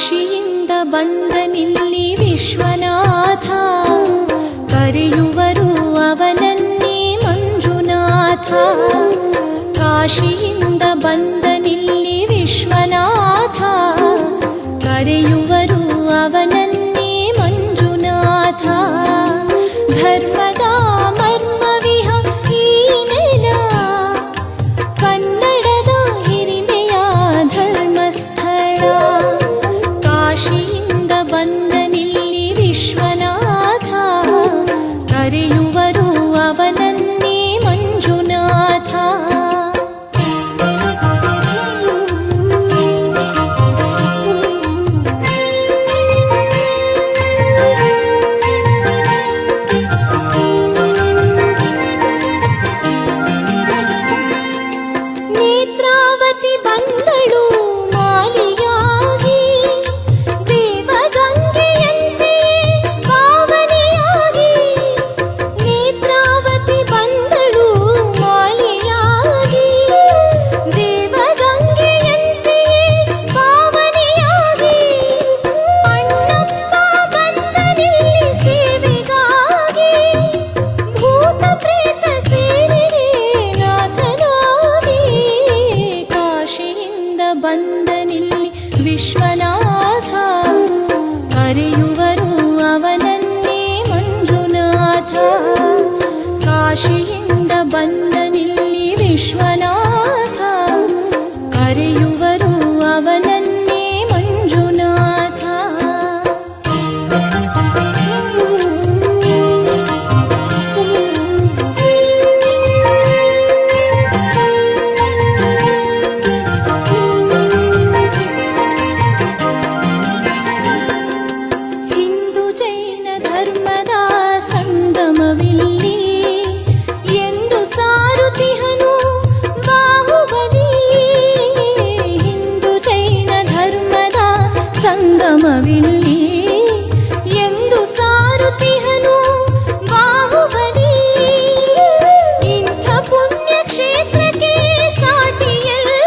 ಕಾಶಿಯಿಂದ ಬಂದನಿಲ್ಲಿ ವಿಶ್ವನಾಥ, ಕರೆಯುವರು ಅವನನ್ನೇ ಮಂಜುನಾಥ. ಕಾಶಿಯಿಂದ ಬಂದನಿಲ್ಲಿ ವಿಶ್ವನಾಥ, ಕರೆಯುವರು ಅವನನ್ನೇ ಮಂಜುನಾಥ. ಧರ್ಮದ ಮರ್ಮವಿಹ ಈ ನೆಲ, ಕನ್ನಡದ ಹಿರಿಮೆಯ ಧರ್ಮಸ್ಥಳ. ಕಾಶಿಯಿಂದ ಬಂದನಿಲ್ಲಿ ವಿಶ್ವನಾಥ, ಕರೆಯುವರು ಅವನನ್ನೇ ಮಂಜುನಾಥ. ನೇತ್ರಾವತಿ ಬಂದಳು ಮಾಲಿಯಾಗಿ, ದೇವಗಂಗೆಯಂತೆ ಪಾವನೆಯಾಗಿ. ನೇತ್ರಾವತಿ ಬಂದಳು ಮಾಲಿಯಾಗಿ, ದೇವಗಂಗೆಯಂತೆ ಪಾವನೆಯಾಗಿ. ಅಣ್ಣಪ್ಪ ಬಂದನಿಲ್ಲಿ ಸೇವೆಗಾಗಿ, ಭೂತ ಪ್ರೇತ ಸೇರಿದೆ ನಾಥನಾಗಿ. ಕಾಶಿಯಿಂದ ಬಂದನಿಲ್ಲಿ ವಿಶ್ವನಾಥ, ಕರೆಯುವರು ಅವನನ್ನೇ ಮಂಜುನಾಥ. ಕಾಶಿಯಿಂದ ಬಂದನಿಲ್ಲಿ ವಿಶ್ವನಾಥ, ಕರೆಯುವರು ಅವನನ್ನೇ ಮಂಜುನಾಥ. ಹಿಂದೂ ಜೈನ ಧರ್ಮದ ಸಂಗಮವಿಲ್ಲಿ, ಎಂದು ಸಾರುತಿಹನು ಬಾಹುಬಲಿ. ಹಿಂದೂ ಜೈನ ಧರ್ಮದ ಸಂಗಮವಿಲ್ಲಿ, ಎಂದು ಸಾರುತಿಹನು ಬಾಹುಬಲಿ. ಇಂಥ ಪುಣ್ಯ ಕ್ಷೇತ್ರಕ್ಕೆ ಸಾಟಿಯಲ್ಲಿ,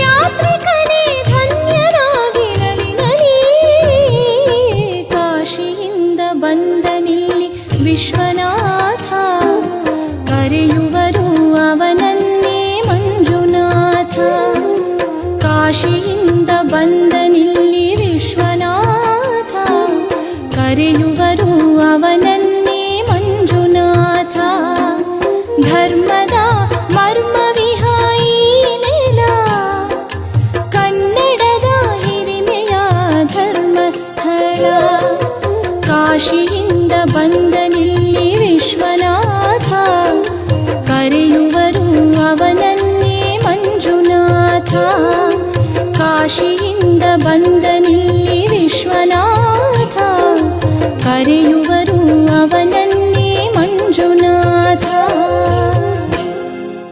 ಯಾತ್ರಿಕನೇ ಧನ್ಯನಾಗಿರಲಿ ನಲಿ. ಕಾಶಿಯಿಂದ ಬಂದನಿಲ್ಲಿ ವಿಶ್ವನಾಥ, ಕರೆಯುವರು ಅವನನ್ನೇ ಮಂಜುನಾಥ. ಕಾಶಿಯಿಂದ ಬಂದನಿಲ್ಲಿ ವಿಶ್ವನಾಥ, ಕರೆಯುವರು ಅವನನ್ನೇ ಮಂಜುನಾಥ. ಧರ್ಮದ ಮರ್ಮವಿಹ ಈ ನೆಲ, ಕನ್ನಡದ ಹಿರಿಮೆಯ ಧರ್ಮಸ್ಥಳ. ಕಾಶಿಯಿಂದ ಬಂದನಿಲ್ಲಿ ವಿಶ್ವನಾಥ, ಕರೆಯುವರು ಅವನನ್ನೇ ಮಂಜುನಾಥ. ಕಾಶಿಯಿಂದ ಬಂದ